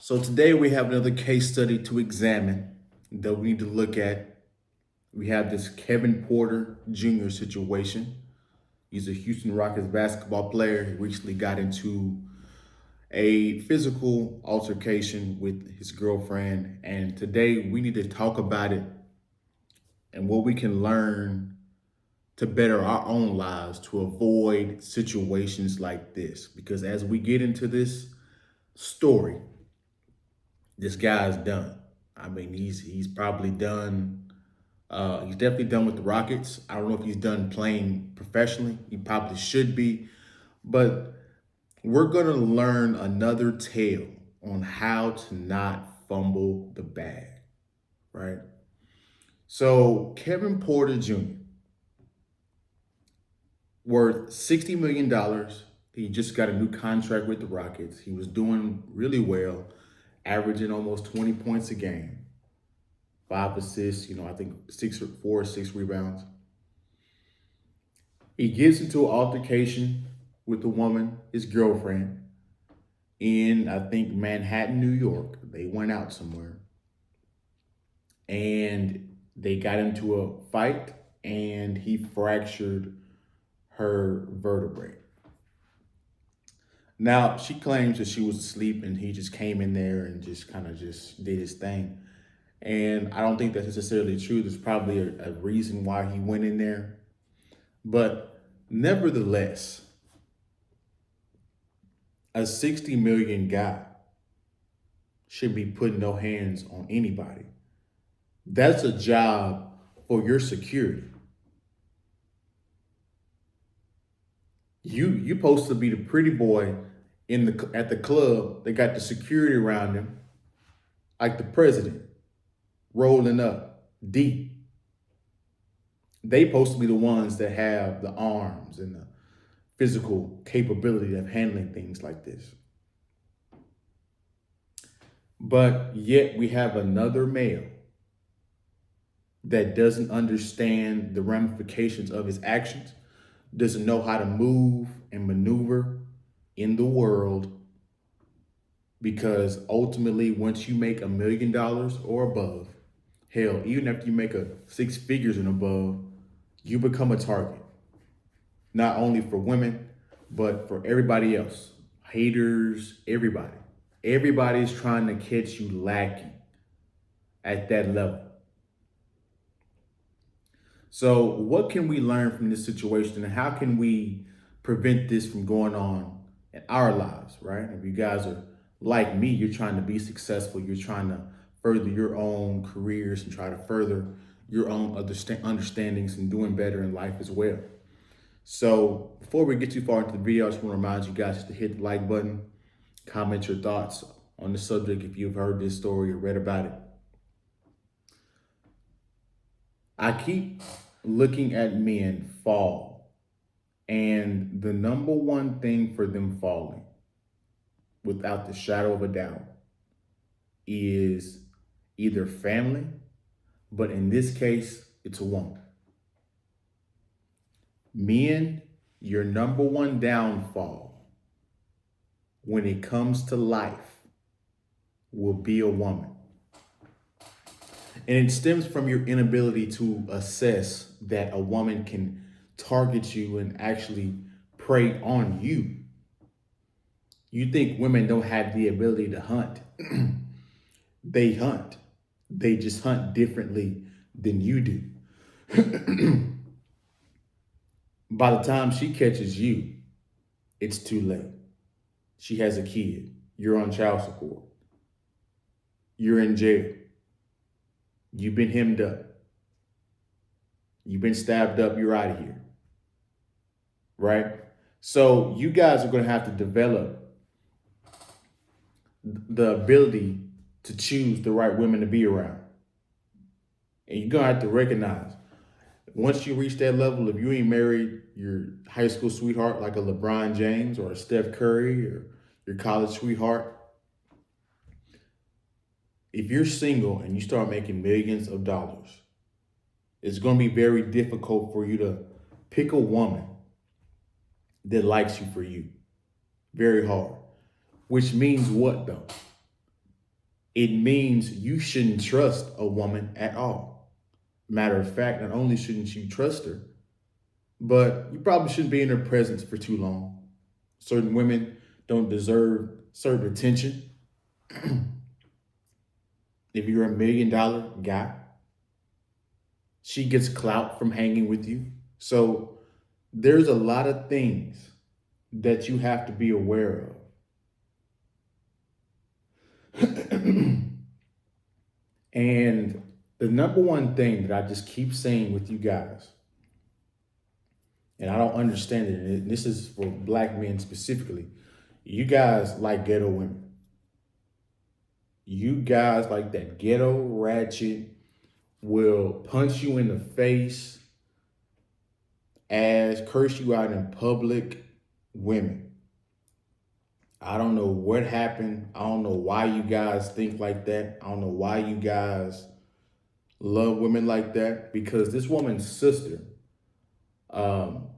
So today we have another case study to examine that we need to look at. We have this Kevin Porter Jr. situation. He's a Houston Rockets basketball player. He recently got into a physical altercation with his girlfriend. And today we need to talk about it and what we can learn to better our own lives to avoid situations like this. Because as we get into this story, this guy's done. I mean, he's probably done. He's definitely done with the Rockets. I don't know if he's done playing professionally. He probably should be, but we're gonna learn another tale on how to not fumble the bag, right? So Kevin Porter Jr., worth $60 million. He just got a new contract with the Rockets. He was doing really well, averaging almost 20 points a game, 5 assists, I think 6 rebounds. He gets into an altercation with a woman, his girlfriend, in I think Manhattan, New York. They went out somewhere and they got into a fight and he fractured her vertebrae. Now, she claims that she was asleep and he just came in there and just kind of just did his thing. And I don't think that's necessarily true. There's probably a reason why he went in there. But nevertheless, a 60 million guy should be putting no hands on anybody. That's a job for your security. You supposed to be the pretty boy at the club. They got the security around him, like the president, rolling up deep. They supposed to be the ones that have the arms and the physical capability of handling things like this. But yet we have another male that doesn't understand the ramifications of his actions, doesn't know how to move and maneuver in the world, because ultimately once you make $1 million or above, hell, even after you make 6 figures and above, you become a target. Not only for women, but for everybody else. Haters, everybody. Everybody's trying to catch you lacking at that level. So what can we learn from this situation and how can we prevent this from going on in our lives, right? If you guys are like me, you're trying to be successful, you're trying to further your own careers and try to further your own understandings and doing better in life as well. So before we get too far into the video, I just want to remind you guys to hit the like button, comment your thoughts on the subject if you've heard this story or read about it. I keep looking at men fall, and the number one thing for them falling, without the shadow of a doubt, is either family, but in this case, it's a woman. Men, your number one downfall when it comes to life will be a woman. And it stems from your inability to assess that a woman can target you and actually prey on you. You think women don't have the ability to hunt. They hunt. They just hunt differently than you do. By the time she catches you, it's too late. She has a kid. You're on child support. You're in jail. You've been hemmed up. You've been stabbed up. You're out of here. Right? So you guys are going to have to develop the ability to choose the right women to be around. And you're going to have to recognize, once you reach that level, if you ain't married your high school sweetheart like a LeBron James or a Steph Curry or your college sweetheart, if you're single and you start making millions of dollars, it's going to be very difficult for you to pick a woman that likes you for you. Very hard. Which means what though? it means you shouldn't trust a woman at all. Matter of fact, not only shouldn't you trust her, but you probably shouldn't be in her presence for too long. Certain women don't deserve certain attention. If you're $1 million guy, she gets clout from hanging with you. So there's a lot of things that you have to be aware of. And the number one thing that I just keep saying with you guys, and I don't understand it, and this is for black men specifically, you guys like ghetto women. You guys like that ghetto ratchet, will punch you in the face, ass, curse you out in public women. I don't know what happened. I don't know why you guys think like that. I don't know why you guys love women like that, because this woman's sister, um,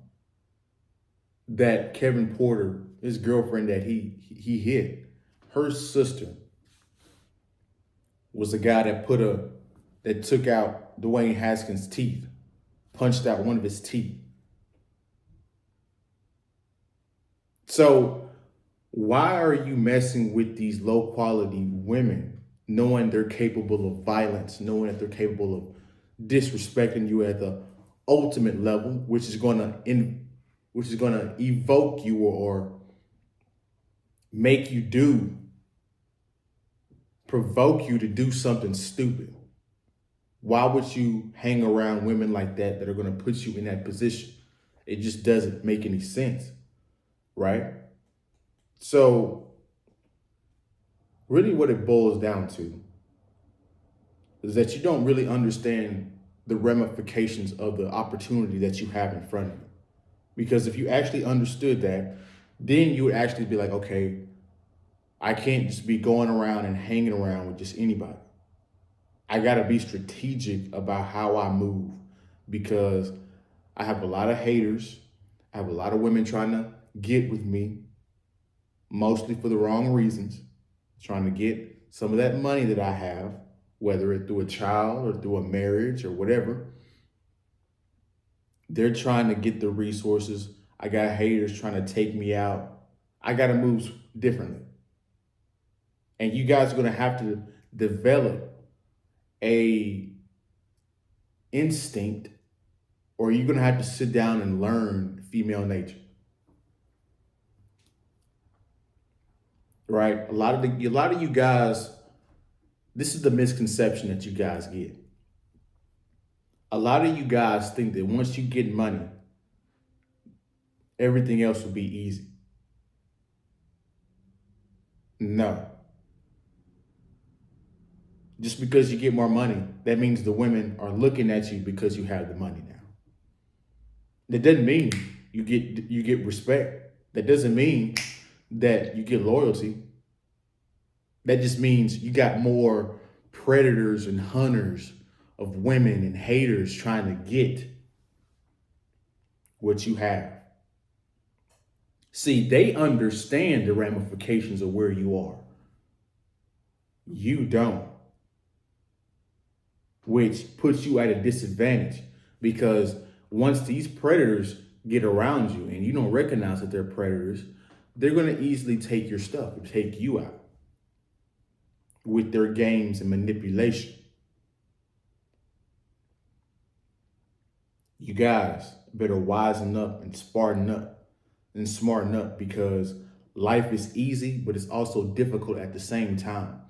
that Kevin Porter, his girlfriend that he hit, her sister was the guy that took out Dwayne Haskins' teeth, punched out one of his teeth. So why are you messing with these low quality women, knowing they're capable of violence, knowing that they're capable of disrespecting you at the ultimate level, which is gonna evoke you or make you provoke you to do something stupid? Why would you hang around women like that are gonna put you in that position? It just doesn't make any sense, right? So really what it boils down to is that you don't really understand the ramifications of the opportunity that you have in front of you. Because if you actually understood that, then you would actually be like, okay, I can't just be going around and hanging around with just anybody. I gotta be strategic about how I move, because I have a lot of haters. I have a lot of women trying to get with me, mostly for the wrong reasons, trying to get some of that money that I have, whether it's through a child or through a marriage or whatever. They're trying to get the resources. I got haters trying to take me out. I got to move differently. And you guys are going to have to develop a instinct, or you're going to have to sit down and learn female nature. Right? A lot of you guys, this is the misconception that you guys get. A lot of you guys think that once you get money, everything else will be easy. No. Just because you get more money, that means the women are looking at you because you have the money now. That doesn't mean you get respect. That doesn't mean that you get loyalty. That just means you got more predators and hunters of women and haters trying to get what you have. See, they understand the ramifications of where you are. You don't, which puts you at a disadvantage, because once these predators get around you and you don't recognize that they're predators, they're going to easily take your stuff and take you out with their games and manipulation. You guys better wisen up and smarten up, because life is easy, but it's also difficult at the same time.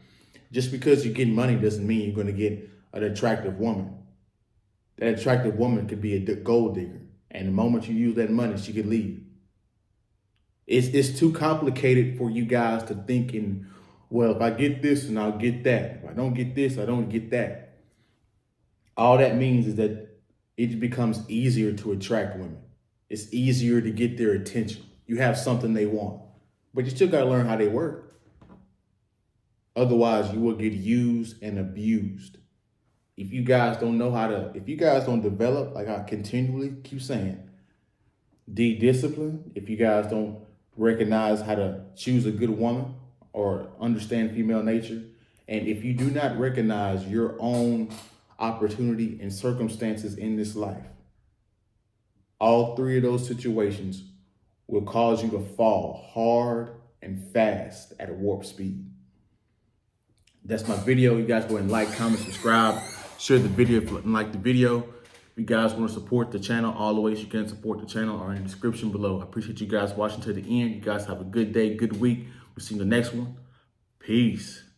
Just because you get money doesn't mean you're going to get an attractive woman. That attractive woman could be a gold digger, and the moment you use that money, she could leave. It's too complicated for you guys to think in, well, if I get this, and I'll get that. If I don't get this, I don't get that. All that means is that it becomes easier to attract women. It's easier to get their attention. You have something they want, but you still got to learn how they work. Otherwise, you will get used and abused. If you guys don't develop, like I continually keep saying, discipline, if you guys don't recognize how to choose a good woman or understand female nature, And if you do not recognize your own opportunity and circumstances in this life, all three of those situations will cause you to fall hard and fast at a warp speed. That's my video. You guys go ahead and like, comment, subscribe, share the video if you like the video. If you guys want to support the channel, all the ways you can support the channel are in the description below. I appreciate you guys watching to the end. You guys have a good day, good week. We'll see you in the next one. Peace.